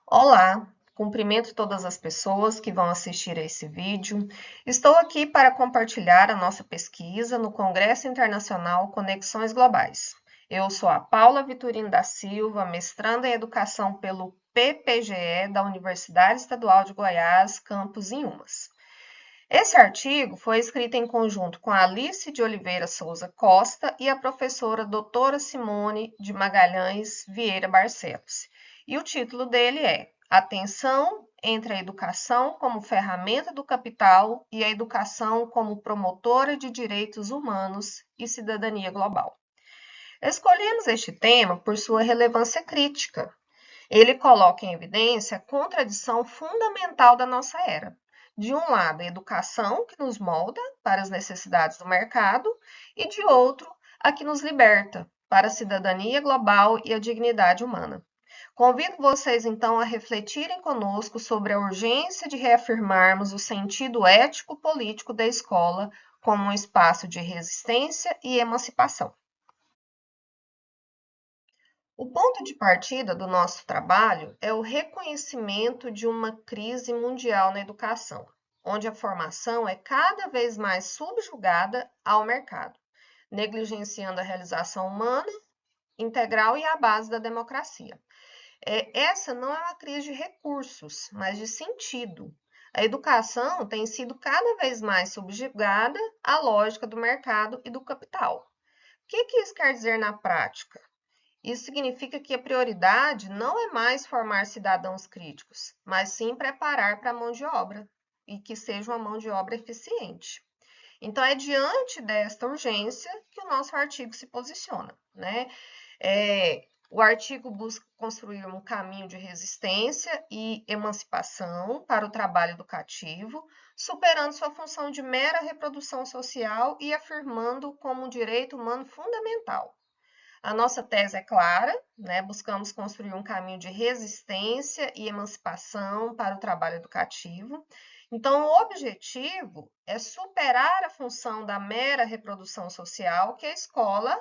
Olá, cumprimento todas as pessoas que vão assistir a esse vídeo. Estou aqui para compartilhar a nossa pesquisa no Congresso Internacional Conexões Globais. Eu sou a Paula Vitorino da Silva, mestranda em Educação pelo PPGE da Universidade Estadual de Goiás, campus Inhumas. Esse artigo foi escrito em conjunto com a Alice de Oliveira Souza Costa e a professora doutora Simone de Magalhães Vieira Barcelos. E o título dele é A tensão entre a educação como ferramenta do capital e a educação como promotora de direitos humanos e cidadania global. Escolhemos este tema por sua relevância crítica. Ele coloca em evidência a contradição fundamental da nossa era. De um lado, a educação que nos molda para as necessidades do mercado, e de outro, a que nos liberta para a cidadania global e a dignidade humana. Convido vocês, então, a refletirem conosco sobre a urgência de reafirmarmos o sentido ético-político da escola como um espaço de resistência e emancipação. O ponto de partida do nosso trabalho é o reconhecimento de uma crise mundial na educação, onde a formação é cada vez mais subjugada ao mercado, negligenciando a realização humana integral e a base da democracia. Essa não é uma crise de recursos, mas de sentido. A educação tem sido cada vez mais subjugada à lógica do mercado e do capital. O que isso quer dizer na prática? Isso significa que a prioridade não é mais formar cidadãos críticos, mas sim preparar para a mão de obra e que seja uma mão de obra eficiente. Então, é diante desta urgência que o nosso artigo se posiciona, né? O artigo busca construir um caminho de resistência e emancipação para o trabalho educativo, superando sua função de mera reprodução social e afirmando como um direito humano fundamental. A nossa tese é clara, né? Buscamos construir um caminho de resistência e emancipação para o trabalho educativo. Então, o objetivo é superar a função da mera reprodução social que a escola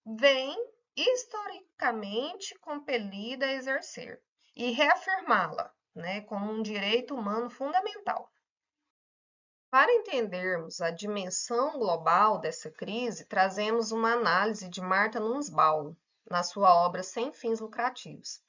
vem historicamente compelida a exercer e reafirmá-la, né, como um direito humano fundamental. Para entendermos a dimensão global dessa crise, trazemos uma análise de Martha Nussbaum, na sua obra Sem Fins Lucrativos.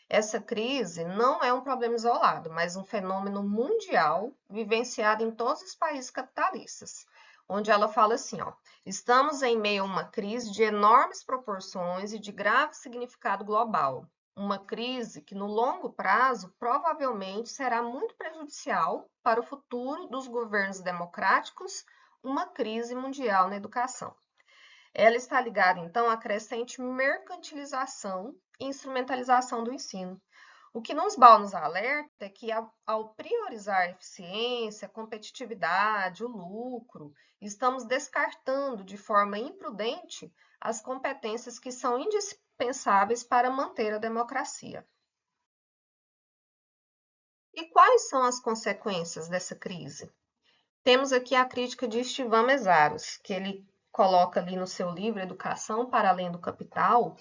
Essa crise não é um problema isolado, mas um fenômeno mundial vivenciado em todos os países capitalistas, onde ela fala assim, ó, estamos em meio a uma crise de enormes proporções e de grave significado global, uma crise que no longo prazo provavelmente será muito prejudicial para o futuro dos governos democráticos, uma crise mundial na educação. Ela está ligada, então, à crescente mercantilização e instrumentalização do ensino. O que nos alerta é que, ao priorizar a eficiência, a competitividade, o lucro, estamos descartando de forma imprudente as competências que são indispensáveis para manter a democracia. E quais são as consequências dessa crise? Temos aqui a crítica de Estivan Mesaros, que ele coloca ali no seu livro Educação para Além do Capital,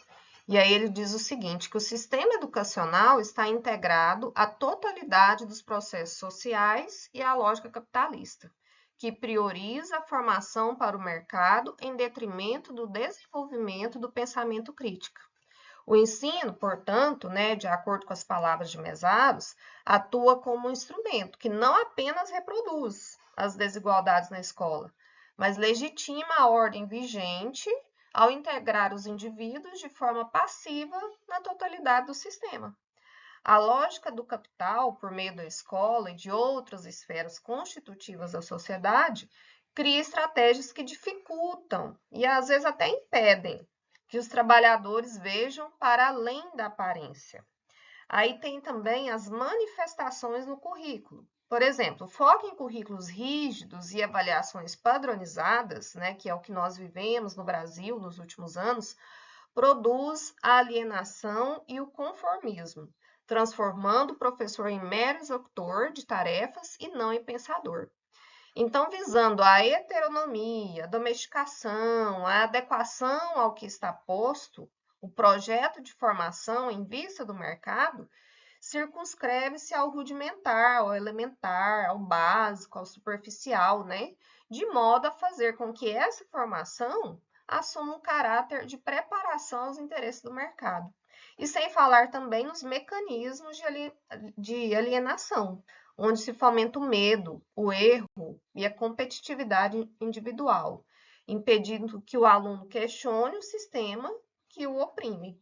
e aí ele diz o seguinte, que o sistema educacional está integrado à totalidade dos processos sociais e à lógica capitalista, que prioriza a formação para o mercado em detrimento do desenvolvimento do pensamento crítico. O ensino, portanto, né, de acordo com as palavras de Mesaros, atua como um instrumento que não apenas reproduz as desigualdades na escola, mas legitima a ordem vigente ao integrar os indivíduos de forma passiva na totalidade do sistema. A lógica do capital, por meio da escola e de outras esferas constitutivas da sociedade, cria estratégias que dificultam e às vezes até impedem que os trabalhadores vejam para além da aparência. Aí tem também as manifestações no currículo. Por exemplo, foco em currículos rígidos e avaliações padronizadas, né, que é o que nós vivemos no Brasil nos últimos anos, produz a alienação e o conformismo, transformando o professor em mero executor de tarefas e não em pensador. Então, visando a heteronomia, a domesticação, a adequação ao que está posto, o projeto de formação em vista do mercado circunscreve-se ao rudimentar, ao elementar, ao básico, ao superficial, né? De modo a fazer com que essa formação assuma um caráter de preparação aos interesses do mercado. E sem falar também nos mecanismos de alienação, onde se fomenta o medo, o erro e a competitividade individual, impedindo que o aluno questione o sistema que o oprime.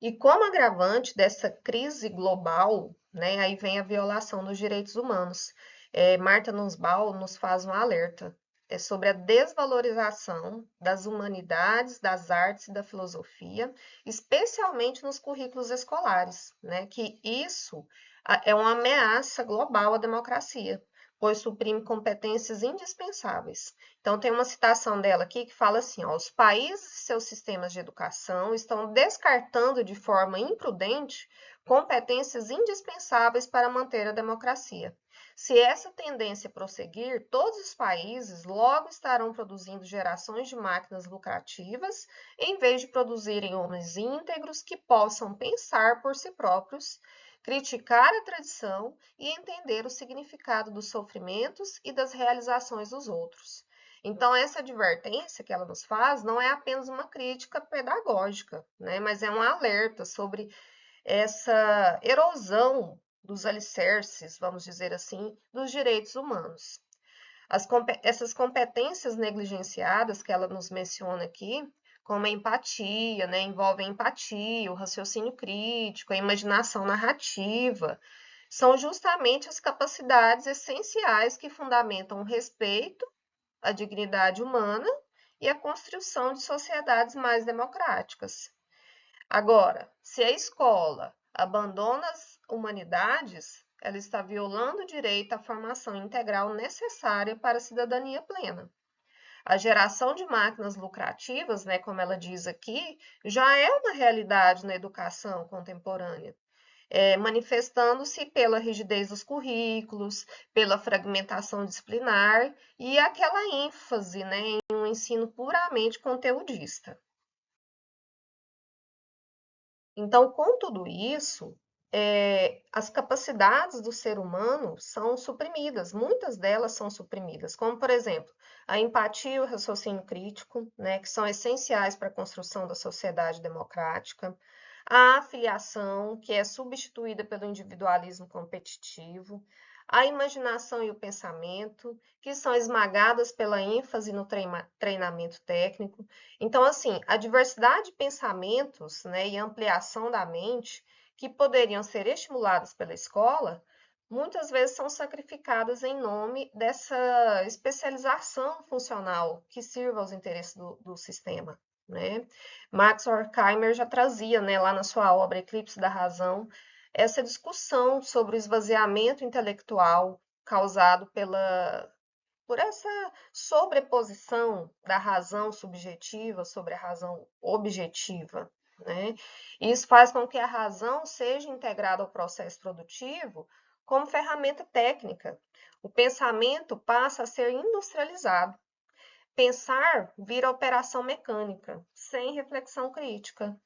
E como agravante dessa crise global, né, aí vem a violação dos direitos humanos. Marta Nussbaum nos faz um alerta sobre a desvalorização das humanidades, das artes e da filosofia, especialmente nos currículos escolares, né, que isso é uma ameaça global à democracia, pois suprime competências indispensáveis. Então, tem uma citação dela aqui que fala assim: ó, os países e seus sistemas de educação estão descartando de forma imprudente competências indispensáveis para manter a democracia. Se essa tendência prosseguir, todos os países logo estarão produzindo gerações de máquinas lucrativas, em vez de produzirem homens íntegros que possam pensar por si próprios, criticar a tradição e entender o significado dos sofrimentos e das realizações dos outros. Então, essa advertência que ela nos faz não é apenas uma crítica pedagógica, né, mas é um alerta sobre essa erosão dos alicerces, vamos dizer assim, dos direitos humanos. Essas competências negligenciadas que ela nos menciona aqui, como a empatia, né, envolvem a empatia, o raciocínio crítico, a imaginação narrativa, são justamente as capacidades essenciais que fundamentam o respeito, a dignidade humana e a construção de sociedades mais democráticas. Agora, se a escola abandona as humanidades, ela está violando o direito à formação integral necessária para a cidadania plena. A geração de máquinas lucrativas, né, como ela diz aqui, já é uma realidade na educação contemporânea, manifestando-se pela rigidez dos currículos, pela fragmentação disciplinar e aquela ênfase, né, em um ensino puramente conteudista. Então, com tudo isso, as capacidades do ser humano são suprimidas, muitas delas são suprimidas, como, por exemplo, a empatia e o raciocínio crítico, né, que são essenciais para a construção da sociedade democrática, a afiliação, que é substituída pelo individualismo competitivo, a imaginação e o pensamento, que são esmagadas pela ênfase no treinamento técnico. Então, assim, a diversidade de pensamentos, né, e ampliação da mente que poderiam ser estimuladas pela escola, muitas vezes são sacrificadas em nome dessa especialização funcional que sirva aos interesses do sistema, né? Max Horkheimer já trazia, né, lá na sua obra Eclipse da Razão, essa discussão sobre o esvaziamento intelectual causado por essa sobreposição da razão subjetiva sobre a razão objetiva, né? Isso faz com que a razão seja integrada ao processo produtivo como ferramenta técnica. O pensamento passa a ser industrializado. Pensar vira operação mecânica, sem reflexão crítica.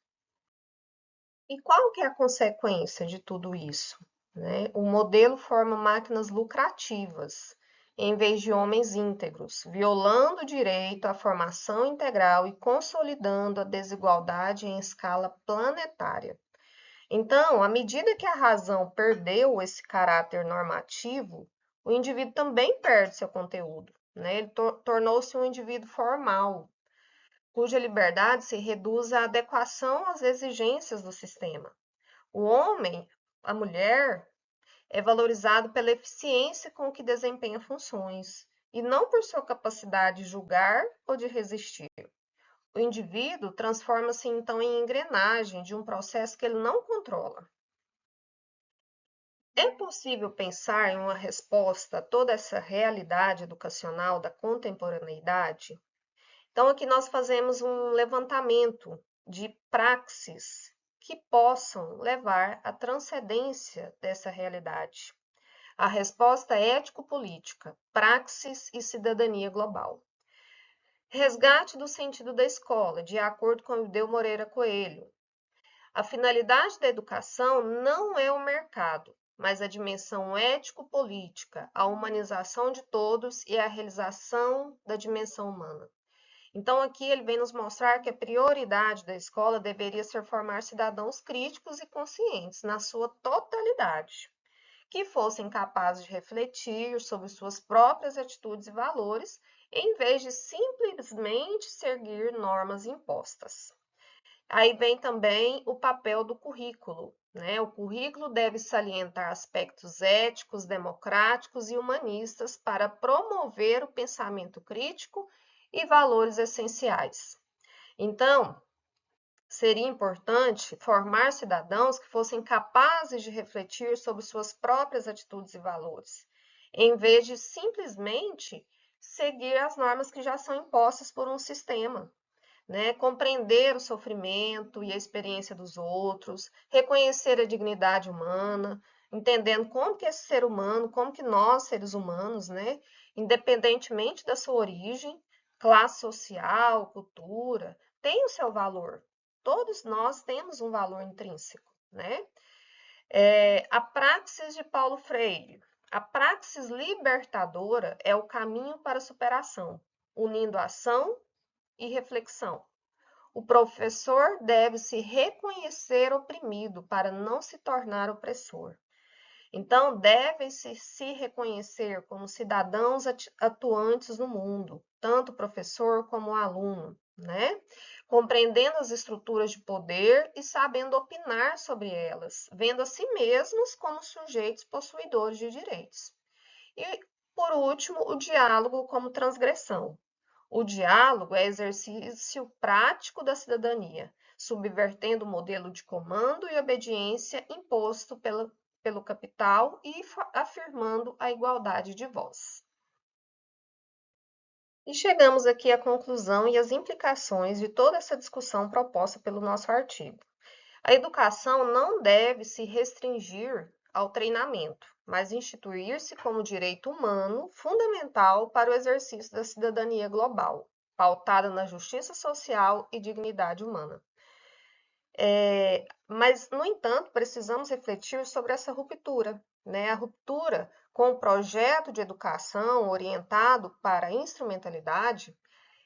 E qual que é a consequência de tudo isso, né? O modelo forma máquinas lucrativas, em vez de homens íntegros, violando o direito à formação integral e consolidando a desigualdade em escala planetária. Então, à medida que a razão perdeu esse caráter normativo, o indivíduo também perde seu conteúdo, né? Ele tornou-se um indivíduo formal, cuja liberdade se reduz à adequação às exigências do sistema. O homem, a mulher, é valorizado pela eficiência com que desempenha funções, e não por sua capacidade de julgar ou de resistir. O indivíduo transforma-se então em engrenagem de um processo que ele não controla. É possível pensar em uma resposta a toda essa realidade educacional da contemporaneidade? Então, aqui nós fazemos um levantamento de praxes que possam levar à transcendência dessa realidade. A resposta é ético-política, praxis e cidadania global. Resgate do sentido da escola, de acordo com o Eudeu Moreira Coelho. A finalidade da educação não é o mercado, mas a dimensão ético-política, a humanização de todos e a realização da dimensão humana. Então, aqui ele vem nos mostrar que a prioridade da escola deveria ser formar cidadãos críticos e conscientes na sua totalidade, que fossem capazes de refletir sobre suas próprias atitudes e valores, em vez de simplesmente seguir normas impostas. Aí vem também o papel do currículo, né? O currículo deve salientar aspectos éticos, democráticos e humanistas para promover o pensamento crítico e valores essenciais. Então, seria importante formar cidadãos que fossem capazes de refletir sobre suas próprias atitudes e valores, em vez de simplesmente seguir as normas que já são impostas por um sistema. Né? Compreender o sofrimento e a experiência dos outros, reconhecer a dignidade humana, entendendo como que esse ser humano, como que nós, seres humanos, né, independentemente da sua origem, classe social, cultura, tem o seu valor. Todos nós temos um valor intrínseco, né? A praxis de Paulo Freire. A praxis libertadora é o caminho para a superação, unindo ação e reflexão. O professor deve se reconhecer oprimido para não se tornar opressor. Então, devem-se se reconhecer como cidadãos atuantes no mundo, tanto o professor como o aluno, né? Compreendendo as estruturas de poder e sabendo opinar sobre elas, vendo a si mesmos como sujeitos possuidores de direitos. E, por último, o diálogo como transgressão. O diálogo é exercício prático da cidadania, subvertendo o modelo de comando e obediência imposto pelo capital e afirmando a igualdade de voz. E chegamos aqui à conclusão e às implicações de toda essa discussão proposta pelo nosso artigo. A educação não deve se restringir ao treinamento, mas instituir-se como direito humano fundamental para o exercício da cidadania global, pautada na justiça social e dignidade humana. Mas, no entanto, precisamos refletir sobre essa ruptura, né? A ruptura com o projeto de educação orientado para a instrumentalidade,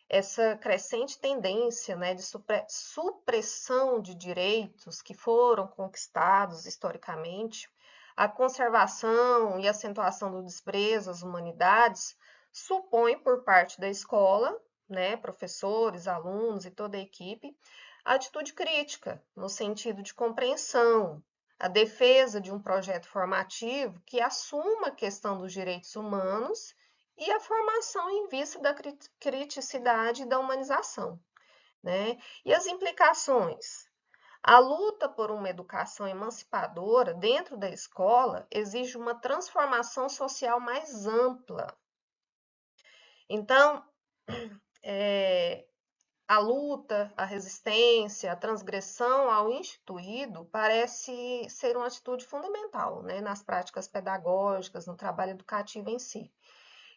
essa crescente tendência, né, de supressão de direitos que foram conquistados historicamente, a conservação e acentuação do desprezo às humanidades, supõe por parte da escola, né, professores, alunos e toda a equipe, a atitude crítica, no sentido de compreensão, a defesa de um projeto formativo que assuma a questão dos direitos humanos e a formação em vista da criticidade e da humanização, né? E as implicações? A luta por uma educação emancipadora dentro da escola exige uma transformação social mais ampla. Então, a luta, a resistência, a transgressão ao instituído parece ser uma atitude fundamental, né, nas práticas pedagógicas, no trabalho educativo em si,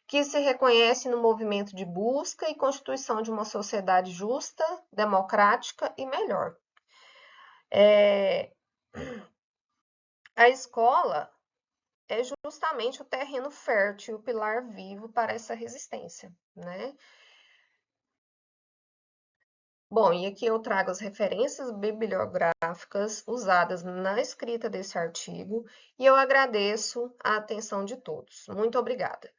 que se reconhece no movimento de busca e constituição de uma sociedade justa, democrática e melhor. A escola é justamente o terreno fértil, o pilar vivo para essa resistência, né? Bom, e aqui eu trago as referências bibliográficas usadas na escrita desse artigo e eu agradeço a atenção de todos. Muito obrigada.